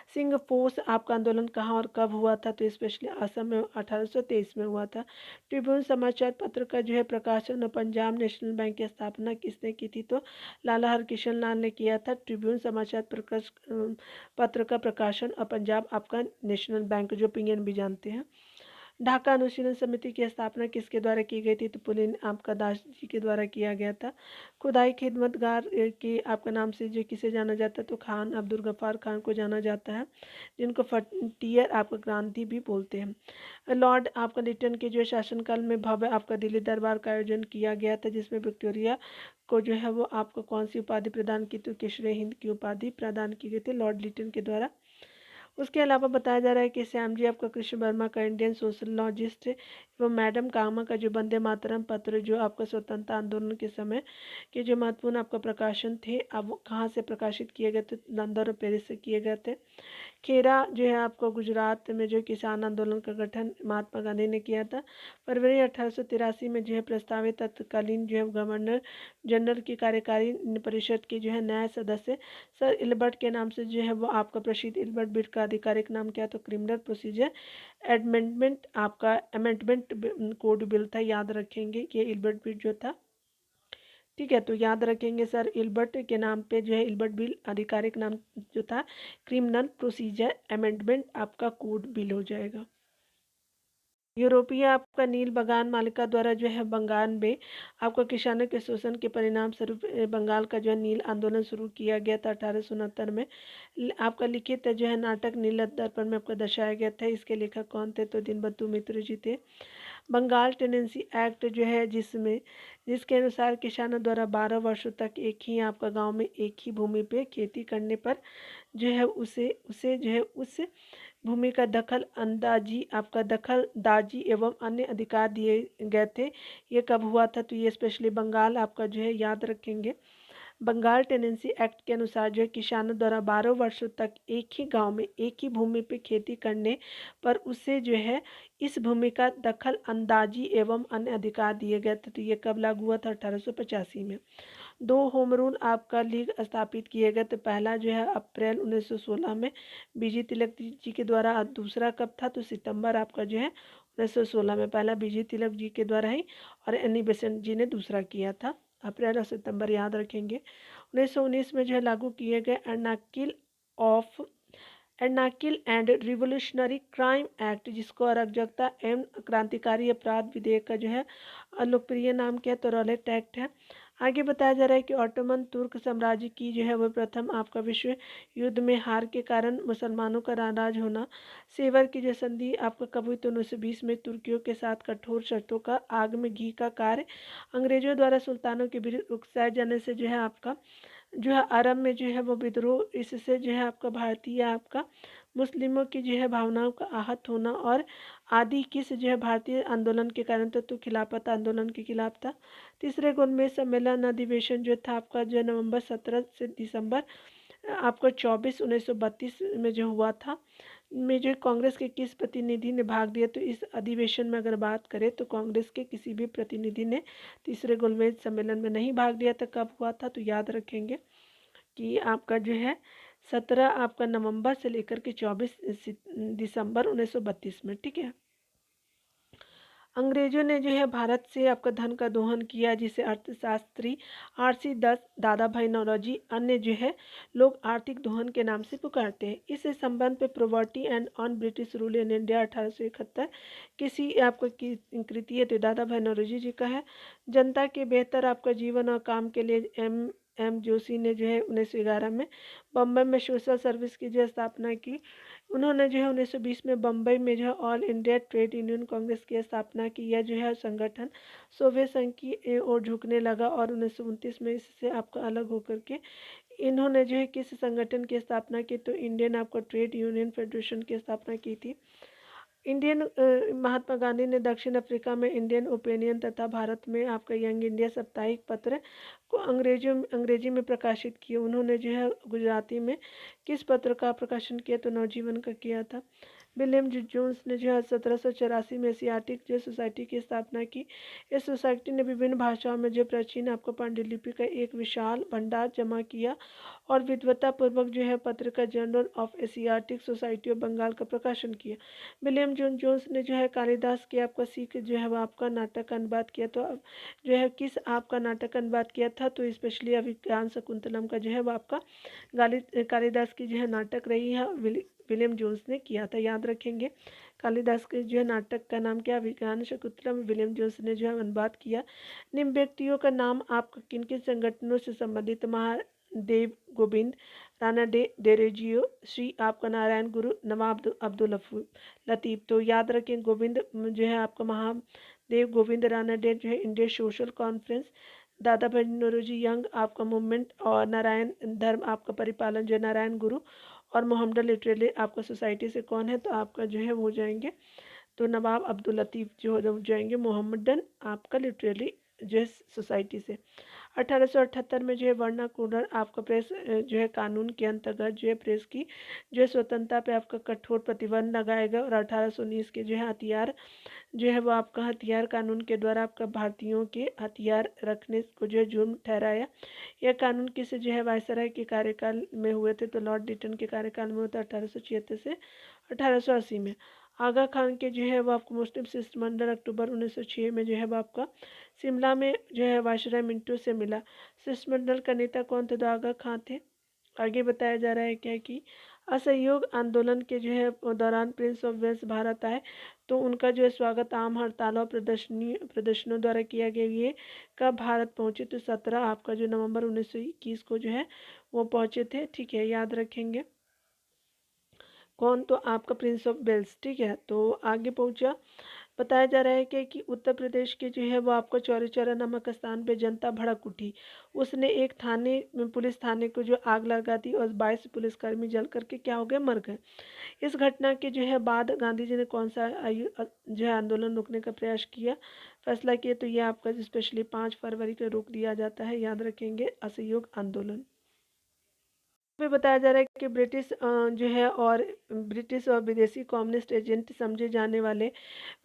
सिंह फोर्स आपका आंदोलन कहाँ और कब हुआ था, तो स्पेशली असम में 1823 में हुआ था। ट्रिब्यून समाचार पत्र का जो है प्रकाशन और पंजाब नेशनल बैंक की स्थापना किसने की थी, तो लाला हरकिशन लाल ने किया था। ट्रिब्यून समाचार पत्र का प्रकाशन और पंजाब आपका नेशनल बैंक जो पीएनबी भी जानते हैं। ढाका अनुशीलन समिति की स्थापना किसके द्वारा की गई थी, तो पुलिन आपका दास जी के द्वारा किया गया था। खुदाई खिदमतगार के आपका नाम से जो किसे जाना जाता है, तो खान अब्दुल गफ्फार खान को जाना जाता है, जिनको फ्रंटियर आपका क्रांति भी बोलते हैं। लॉर्ड आपका लिटन के जो शासनकाल में भव्य आपका दिल्ली दरबार का आयोजन किया गया था, जिसमें विक्टोरिया को जो है वो आपको कौन सी उपाधि प्रदान की, तो केशरी हिंद की उपाधि प्रदान की गई थी लॉर्ड लिटन के द्वारा। उसके अलावा बताया जा रहा है कि श्याम जी आपका कृष्ण वर्मा का इंडियन सोशलॉजिस्ट एवं मैडम कामा का जो वंदे मातरम पत्र जो आपका स्वतंत्रता आंदोलन के समय के जो महत्वपूर्ण आपका प्रकाशन थे, अब वो कहाँ से प्रकाशित किए गए थे, लंदन और पेरिस से किए गए थे। खेरा जो है आपको गुजरात में जो किसान आंदोलन का गठन महात्मा गांधी ने किया था। फरवरी 1883 में जो है प्रस्तावित तत्कालीन जो है गवर्नर जनरल की कार्यकारी परिषद के जो है नए सदस्य सर इल्बर्ट के नाम से जो है वो आपका प्रसिद्ध इल्बर्ट बिल का आधिकारिक नाम क्या, तो क्रिमिनल प्रोसीजर एडमेंडमेंट आपका अमेंडमेंट कोड बिल था, याद रखेंगे ये इल्बर्ट बिल जो था। ठीक है, तो याद रखेंगे सर इल्बर्ट के नाम पे जो है इल्बर्ट बिल आधिकारिक नाम जो था क्रिमिनल प्रोसीजर अमेंडमेंट आपका कोड बिल हो जाएगा। यूरोपीय आपका नील बगान मालिका द्वारा जो है बंगाल में आपका किसानों के शोषण के परिणाम स्वरूप बंगाल का जो है नील आंदोलन शुरू किया गया था 1869 में। आपका लिखित जो है नाटक नील दर्पण में आपका दर्शाया गया था। इसके लेखक कौन थे? तो दीनबंधु मित्र जी थे। बंगाल टेनेंसी एक्ट जो है जिसके अनुसार किसानों द्वारा 12 वर्षों तक एक ही आपका गांव में एक ही भूमि पे खेती करने पर जो है उसे उसे जो है उस भूमि का दखलदाजी एवं अन्य अधिकार दिए गए थे। ये कब हुआ था? तो ये स्पेशली बंगाल आपका जो है याद रखेंगे। बंगाल टेनेंसी एक्ट के अनुसार जो है किसानों द्वारा 12 वर्षों तक एक ही गांव में एक ही भूमि पर खेती करने पर उसे जो है इस भूमि का दखल अंदाजी एवं अन्य अधिकार दिए गए थे। तो ये कब लागू हुआ था? 1885 में। 2 होम रूल आपका लीग स्थापित किए गए। तो पहला जो है अप्रैल 1916 में बीजी तिलक जी के द्वारा। दूसरा कब था? तो सितंबर आपका जो है 1916 में। पहला बीजी तिलक जी के द्वारा ही और एनी बेसेंट जी ने दूसरा किया था। अप्रैल और सितंबर याद रखेंगे। 1919 में जो है लागू किए गए एर्नाकिल एंड रिवोल्यूशनरी क्राइम एक्ट, जिसको अराजकता एवं क्रांतिकारी अपराध विधेयक का जो है लोकप्रिय नाम क्या है? तो रॉलेट एक्ट है। आगे बताया जा रहा है कि ऑटोमन तुर्क साम्राज्य की जो है वह प्रथम आपका विश्व युद्ध में हार के कारण मुसलमानों का नाराज होना। सेवर की जो संधि आपका कब हुई? तो 1920 में तुर्कियों के साथ कठोर शर्तों का आग में घी का कार्य अंग्रेजों द्वारा सुल्तानों के विरुद्ध उकसाए जाने से जो है आपका जो है अरब में जो है वो विद्रोह। इससे जो है आपका भारतीय आपका मुस्लिमों की जो है भावनाओं का आहत होना और आदि किस जो है भारतीय आंदोलन के कारण तो खिलाफत आंदोलन के खिलाफ था। तीसरे गोलमेज सम्मेलन अधिवेशन जो था आपका जो नवंबर 17 से दिसंबर आपका 24 1932 में जो हुआ था में जो कांग्रेस के किस प्रतिनिधि ने भाग लिया? तो इस अधिवेशन में अगर बात करें तो कांग्रेस के किसी भी प्रतिनिधि ने तीसरे गोलमेज सम्मेलन में नहीं भाग लिया था। कब हुआ था? तो याद रखेंगे कि आपका जो है 17 आपका नवंबर से लेकर के 24 दिसंबर 1932 में। ठीक है। अंग्रेजों ने जो है भारत से आपका धन का दोहन किया, जिसे अर्थशास्त्री आरसी दास दादा भाई नौरोजी अन्य जो है लोग आर्थिक दोहन के नाम से पुकारते हैं। इस संबंध पे property and on British rule in India 1871 किसी आपको की कृति है तो दादा भाई नौरोजी जी का है। जनता के बेहतर आपका जीवन और काम के लिए एम जोशी ने जो है 1911 में बम्बई में सोशल सर्विस की जो स्थापना की। उन्होंने जो है 1920 में बम्बई में जो है all India trade union Congress की स्थापना की। यह जो है संगठन सोवियत संघ की ओर झुकने लगा और 1929 में इससे आपका अलग होकर के इन्होंने जो है किस संगठन की स्थापना की? तो इंडियन आपका ट्रेड यूनियन फेडरेशन की स्थापना की थी। इंडियन महात्मा गांधी ने दक्षिण अफ्रीका में इंडियन ओपिनियन तथा भारत में आपका यंग इंडिया साप्ताहिक पत्र को अंग्रेजी में प्रकाशित किया। उन्होंने जो है गुजराती में किस पत्र का प्रकाशन किया? तो नवजीवन का किया था। विलियम जोन्स ने जो है 1784 में एशियाटिक जो सोसाइटी की स्थापना की। इस सोसाइटी ने विभिन्न भाषाओं में जो प्राचीन आपको पांडुलिपि का एक विशाल भंडार जमा किया और विद्वतापूर्वक जो है पत्रिका journal of Asiatic society of Bengal का प्रकाशन किया। विलियम जोन्स ने जो है कालिदास की आपका सीख जो है वो आपका नाटक का अनुवाद किया। तो अब जो है किस आपका नाटक का अनुवाद किया था? तो स्पेशली अभिज्ञान शकुंतलम का जो है वो आपका कालिदास की जो है नाटक रही है, विलियम जोन्स ने किया था। याद रखेंगे कालिदास के जो है नाटक का नाम क्या? अभिज्ञान शकुंतलम, विलियम जोन्स ने जो है अनुवाद किया। निम्न व्यक्तियों का नाम आपका किन किन संगठनों से संबंधित? महादेव गोविंद, राणा डेरेजियो, श्री आपका नारायण गुरु, नवाब अब्दुल लतीफ़। तो याद रखें गोविंद जो है आपका महादेव गोविंद, राणा डे जो है इंडिया सोशल कॉन्फ्रेंस, दादा भाई नौरोजी यंग आपका मूवमेंट और नारायण धर्म आपका परिपालन जो है नारायण गुरु और मोहम्मद लिटरेली आपका सोसाइटी से कौन है? तो आपका जो है वो हो जाएंगे तो नवाब अब्दुल लतीफ़ जो हो जाएंगे मोहम्मदन आपका लिटरेली जो है सोसाइटी से। 1878 में जो है वर्नाकुलर आपका प्रेस जो है कानून के अंतर्गत जो है प्रेस की जो है स्वतंत्रता पे आपका कठोर प्रतिबंध लगाएगा और 1819 के जो है हथियार जो है वो आपका हथियार कानून के द्वारा आपका भारतीयों के हथियार रखने को जो है जुर्म ठहराया। यह कानून किसे जो है वायसराय के कार्यकाल में हुए थे? तो लॉर्ड लिटन के कार्यकाल में होता 1876 से 1880 में। आगा खान के जो है वो आपको मुस्लिम शिष्टमंडल अक्टूबर 1906 में जो है वो आपका शिमला में जो है वायसराय मिंटो से मिला। शिष्टमंडल का नेता कौन थे? तो आगा खान थे। आगे बताया जा रहा है क्या कि असहयोग आंदोलन के जो है दौरान प्रिंस ऑफ वेल्स भारत आए तो उनका जो है स्वागत आम हड़तालों और प्रदर्शनों द्वारा किया गया। ये कब भारत पहुँचे? तो 17 आपका जो नवंबर 1921 को जो है वो पहुँचे थे। ठीक है, याद रखेंगे। कौन? तो आपका प्रिंस ऑफ वेल्स। ठीक है, तो आगे पहुँचा। बताया जा रहा है कि उत्तर प्रदेश के जो है वो आपको चौरी चौरा नामक स्थान पे जनता भड़क उठी। उसने एक पुलिस थाने को जो आग लगा दी और 22 पुलिसकर्मी जल करके क्या हो गए? मर गए। इस घटना के जो है बाद गांधी जी ने कौन सा जो है आंदोलन रोकने का प्रयास किया, फैसला किया? तो ये आपका स्पेशली 5 फरवरी को रोक दिया जाता है, याद रखेंगे, असहयोग आंदोलन। में बताया जा रहा है कि ब्रिटिश और विदेशी कम्युनिस्ट एजेंट समझे जाने वाले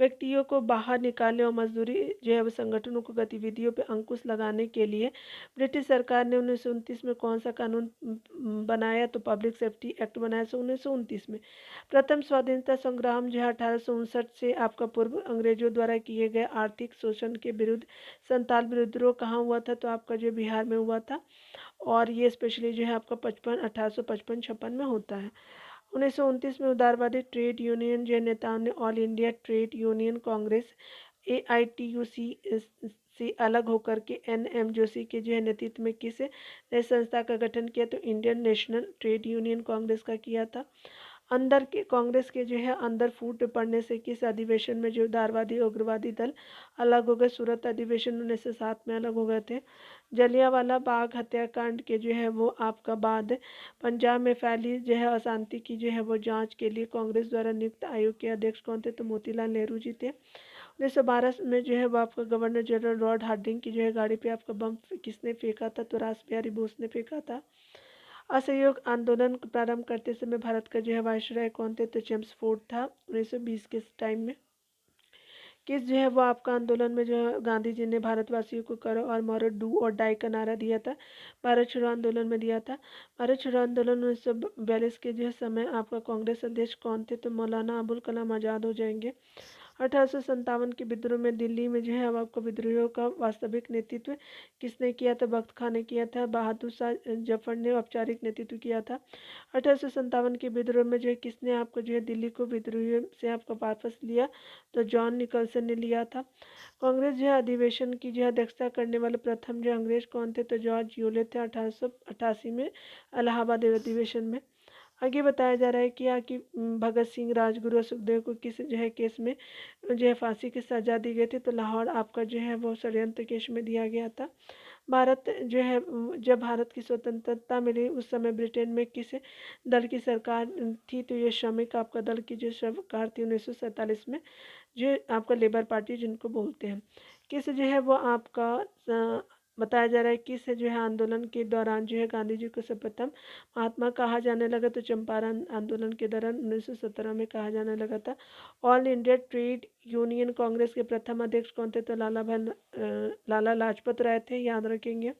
व्यक्तियों को बाहर निकाले और मजदूरी जो है वो संगठनों को गतिविधियों पर अंकुश लगाने के लिए ब्रिटिश सरकार ने 1929 में कौन सा कानून बनाया? तो पब्लिक सेफ्टी एक्ट बनाया 1929 में। प्रथम स्वाधीनता संग्राम जो है 1859 से आपका पूर्व अंग्रेजों द्वारा किए गए आर्थिक शोषण के विरुद्ध संताल विद्रोह कहाँ हुआ था? तो आपका जो बिहार में हुआ था, और ये स्पेशली जो है आपका 1855-56 में होता है। 1929 में उदारवादी ट्रेड यूनियन जो नेताओं ने all India trade union Congress AITUC से अलग होकर के NM जोशी के जो है नेतृत्व में किस नई संस्था का गठन किया? तो Indian national trade union Congress का किया था। अंदर के कांग्रेस के जो है अंदर फूट पड़ने से किस अधिवेशन में जो उदारवादी उग्रवादी दल अलग हो गए? सूरत अधिवेशन 1907 में अलग हो गए थे। जलियांवाला बाग हत्याकांड के जो है वो आपका बाद पंजाब में फैली जो है अशांति की जो है वो जांच के लिए कांग्रेस द्वारा नियुक्त आयोग के अध्यक्ष कौन थे? तो मोतीलाल नेहरू जी थे। 1912 में जो है वो आपका गवर्नर जनरल लॉर्ड हार्डिंग की जो है गाड़ी पे आपका बम किसने फेंका था? तो रास बिहारी बोस ने फेंका था। असहयोग आंदोलन प्रारंभ करते समय भारत का जो है वायसराय कौन थे? तो चेम्सफोर्ड था 1920 के टाइम में। किस जो है वो आपका आंदोलन में जो है गांधी जी ने भारतवासियों को करो और मरो, डू और डाई का नारा दिया था? भारत छोड़ो आंदोलन में दिया था। भारत छोड़ो आंदोलन 1942 के जो है समय आपका कांग्रेस अध्यक्ष कौन थे? तो मौलाना अबुल कलाम आज़ाद हो जाएंगे। 1857 के विद्रोह में दिल्ली में जो है अब आपको विद्रोहियों का वास्तविक नेतृत्व किसने किया था? बख्त खां ने किया था। बहादुर शाह जफर ने औपचारिक नेतृत्व किया था। 1857 के विद्रोह में जो है किसने आपको जो है दिल्ली को विद्रोहियों से आपको वापस लिया? तो जॉन निकल्सन ने लिया था। कांग्रेस जो है अधिवेशन की जो है अध्यक्षता करने वाले प्रथम जो अंग्रेज कौन थे? तो जॉर्ज यूले थे 1888 में इलाहाबाद अधिवेशन में। आगे बताया जा रहा है कि भगत सिंह, राजगुरु और सुखदेव को किस जो है केस में जो है फांसी की सजा दी गई थी? तो लाहौर आपका जो है वो षड्यंत्र केस में दिया गया था। भारत जो है जब भारत की स्वतंत्रता मिली उस समय ब्रिटेन में किस दल की सरकार थी? तो ये श्रमिक आपका दल की जो सरकार थी 1947 में, जो आपका लेबर पार्टी जिनको बोलते हैं। किस जो है वो आपका बताया जा रहा है किस जो है आंदोलन के दौरान जो है गांधी जी को सर्वप्रथम महात्मा कहा जाने लगा? तो चंपारण आंदोलन के दौरान 1917 में कहा जाने लगा था। All India trade union Congress के प्रथम अध्यक्ष कौन थे? तो लाला लाजपत राय थे, याद रखेंगे।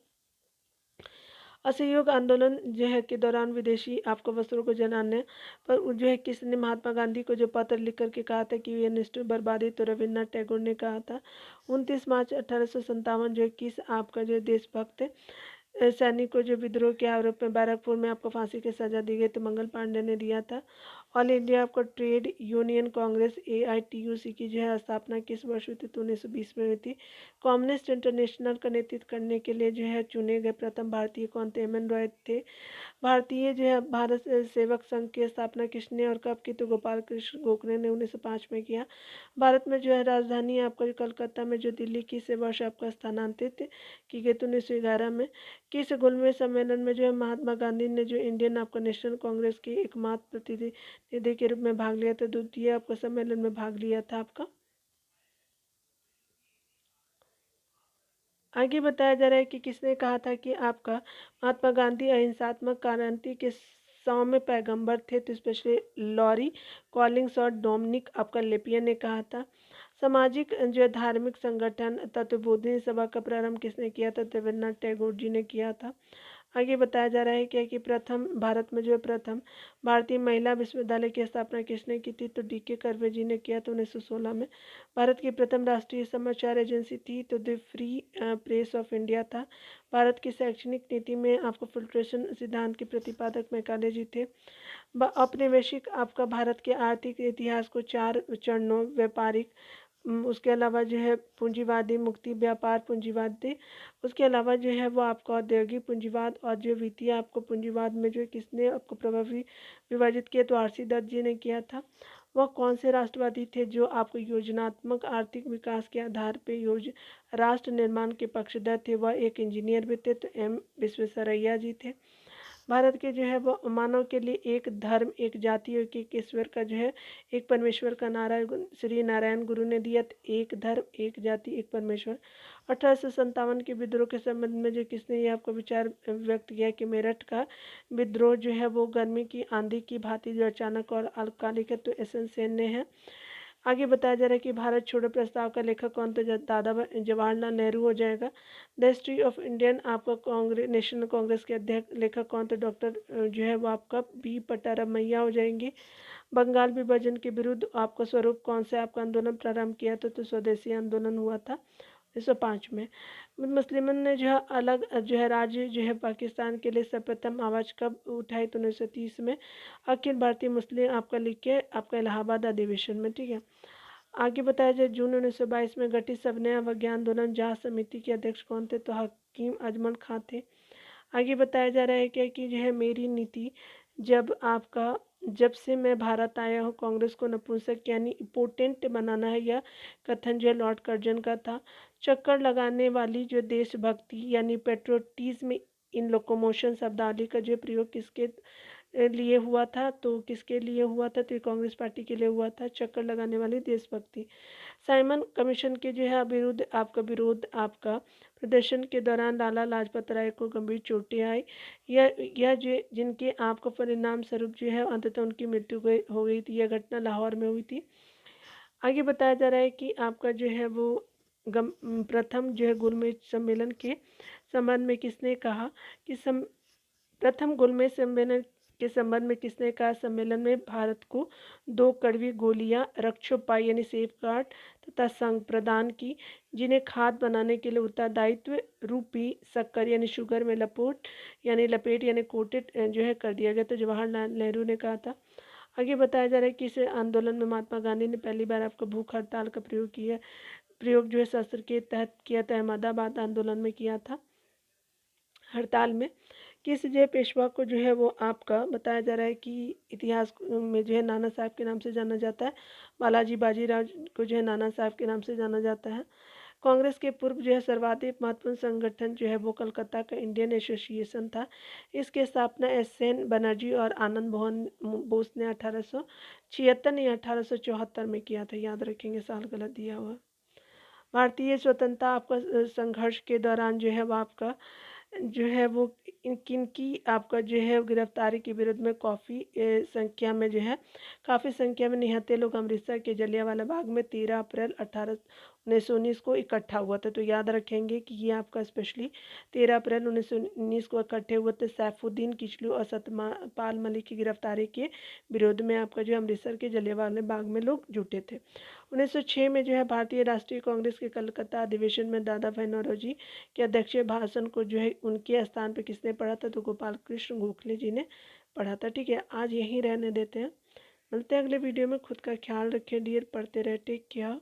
असहयोग आंदोलन जो है के दौरान विदेशी आपको वस्त्रों को जलाने पर जो है किसने महात्मा गांधी को जो पत्र लिख करके कहा था कि ये निष्ठुर बर्बादी? तो रविन्द्रनाथ टैगोर ने कहा था। 29 मार्च 1857 जो किस आपका जो देशभक्त सैनिक को जो विद्रोह के आरोप में बैरकपुर में आपको फांसी की सजा दी गई? तो मंगल पांडे ने दिया था। ऑल इंडिया आपको ट्रेड यूनियन कांग्रेस AITUC की जो है स्थापना किस वर्ष हुई थी? तो 1920 में हुई थी। कम्युनिस्ट इंटरनेशनल का नेतृत्व करने के लिए जो है चुने गए प्रथम भारतीय कौन थे? MN रॉय थे। भारतीय जो है भारत सेवक संघ की स्थापना किसने और कब की? तो गोपाल कृष्ण गोखले ने 1905 में किया। भारत में जो है राजधानी आपका कलकत्ता में जो दिल्ली की से वर्ष आपका स्थानांतरित की गई तो 1911 में। किस गोलमेज सम्मेलन में जो है महात्मा गांधी ने जो इंडियन आपका नेशनल कांग्रेस के एकमात्र प्रतिनिधि के रूप में भाग लिया था? द्वितीय आपका सम्मेलन में भाग लिया था आपका। आगे बताया जा रहा है कि किसने कहा था कि आपका महात्मा गांधी अहिंसात्मक क्रांति के 100वें पैगंबर थे? तो स्पेशली लॉरी कॉलिंग्स और डोमिनिक आपका लेपियन ने कहा था। सामाजिक जो धार्मिक संगठन तत्वबोधिनी सभा का प्रारंभ किसने किया था? तो रविन्द्रनाथ टैगोर जी ने किया था। आगे बताया जा रहा है क्या कि प्रथम भारत में जो है प्रथम भारतीय महिला विश्वविद्यालय की स्थापना किसने की थी, तो डी.के. कर्वे जी ने किया था 1916 में। भारत की प्रथम राष्ट्रीय समाचार एजेंसी थी तो the free press of India था। भारत की शैक्षणिक नीति में आपको फिल्ट्रेशन सिद्धांत के प्रतिपादक मैकाले जी थे। औपनिवेशिक आपका भारत के आर्थिक इतिहास को 4 चरणों व्यापारिक, उसके अलावा जो है पूंजीवादी, मुक्ति व्यापार पूंजीवादी, उसके अलावा जो है वो आपका औद्योगिक पूंजीवाद और जो वित्तीय आपको पूंजीवाद में जो है किसने आपको प्रभावी विभाजित किया, तो आर.सी. दत्त जी ने किया था। वह कौन से राष्ट्रवादी थे जो आपको योजनात्मक आर्थिक विकास के आधार पर राष्ट्र निर्माण के पक्षधर थे, वह एक इंजीनियर भी थे, तो एम विश्वेश्वरैया जी थे। भारत के जो है वो मानव के लिए एक धर्म, एक जाति और एक ईश्वर का जो है एक परमेश्वर का नारा श्री नारायण गुरु ने दिया, एक धर्म एक जाति एक परमेश्वर। 1857 के विद्रोह के संबंध में जो किसने ये आपको विचार व्यक्त किया कि मेरठ का विद्रोह जो है वो गर्मी की आंधी की भांति जो अचानक और अल्पकालिक है, तो एस.एन. सेन ने है। आगे बताया जा रहा है कि भारत छोड़ो प्रस्ताव का लेखक कौन, तो दादा जवाहरलाल नेहरू हो जाएगा। द हिस्ट्री ऑफ इंडियन आपका कांग्रेस नेशनल कांग्रेस के अध्यक्ष लेखक कौन, तो डॉक्टर जो है वो आपका बी पटारमैया हो जाएंगे। बंगाल विभाजन के विरुद्ध आपका स्वरूप कौन सा आपका आंदोलन प्रारंभ किया था, तो स्वदेशी आंदोलन हुआ था 1905 में। मुस्लिमों ने जो है अलग जो है राज्य जो है पाकिस्तान के लिए सर्वप्रथम आवाज़ कब उठाई, तो 1930 में अखिल भारतीय मुस्लिम आपका लिख के आपका इलाहाबाद अधिवेशन में। ठीक है, आगे बताया जाए जून 1922 में गठित सबने अवज्ञा आंदोलन जांच समिति के अध्यक्ष कौन थे, तो हकीम अजमल खां थे। आगे बताया जा रहा है क्या कि जो है मेरी नीति जब से मैं भारत आया हूँ कांग्रेस को नपुंसक यानी इम्पोर्टेंट बनाना है, यह कथन जो है लॉर्ड कर्जन का था। चक्कर लगाने वाली जो देशभक्ति यानी पेट्रोटिज्म इन लोकोमोशन शब्दावली का जो प्रयोग किसके लिए हुआ था, तो किसके लिए हुआ था, तो कांग्रेस पार्टी के लिए हुआ था, चक्कर लगाने वाली देशभक्ति। साइमन कमीशन के जो है विरोध आपका प्रदर्शन के दौरान लाला लाजपत राय को गंभीर चोटें आई। यह जो जिनके आपको परिणाम स्वरूप जो है अंततः उनकी मृत्यु हो गई थी। यह घटना लाहौर में हुई थी। आगे बताया जा रहा है कि आपका जो है वो प्रथम जो है गोलमेज सम्मेलन के संबंध में किसने कहा कि प्रथम गोलमेज सम्मेलन के संबंध में किसने कहा, सम्मेलन में भारत को 2 कड़वी गोलियां रक्षोपाय यानी सेफ गार्ड तथा संघ प्रदान की, जिन्हें खाद बनाने के लिए उत्तरदायित्व रूपी शक्कर यानी शुगर में लपेट यानी कोटेड जो है कर दिया गया, तो जवाहरलाल नेहरू ने कहा था। आगे बताया जा रहा है कि इस आंदोलन में महात्मा गांधी ने पहली बार आपको भूख हड़ताल का प्रयोग जो है शस्त्र के तहत किया था, अहमदाबाद आंदोलन में किया था। हड़ताल में किस जो है पेशवा को जो है वो आपका बताया जा रहा है कि इतिहास में जो है नाना साहब के नाम से जाना जाता है। बालाजी बाजीराव को जो है नाना साहब के नाम से जाना जाता है। कांग्रेस के पूर्व जो है सर्वाधिक महत्वपूर्ण संगठन जो है वो कलकत्ता का इंडियन एसोसिएशन था। इसकी स्थापना एस.एन. बनर्जी और आनंद मोहन बोस ने 1876 या 1874 में किया था। याद रखेंगे, साल गलत दिया हुआ। भारतीय स्वतंत्रता आपका संघर्ष के दौरान जो है वो आपका जो है वो किनकी आपका जो है गिरफ्तारी के विरुद्ध में काफ़ी संख्या में निहत्थे लोग अमृतसर के जलियांवाला बाग में 13 अप्रैल 1919 को इकट्ठा हुआ था। तो याद रखेंगे कि ये आपका स्पेशली 13 अप्रैल 1919 को इकट्ठे हुए थे सैफुद्दीन किचलू और सतपाल मलिक की गिरफ्तारी के विरोध में आपका जो अमृतसर के जलियांवाला बाग में लोग जुटे थे। 1906 में जो है भारतीय राष्ट्रीय कांग्रेस के कलकत्ता अधिवेशन में दादा भाई नौरोजी के अध्यक्षीय भाषण को जो है उनके स्थान पर किसने पढ़ा था, तो गोपाल कृष्ण गोखले जी ने पढ़ा था। ठीक है, आज यहीं रहने देते हैं, मिलते हैं अगले वीडियो में। खुद का ख्याल रखें डियर, पढ़ते रहे, टेक केयर।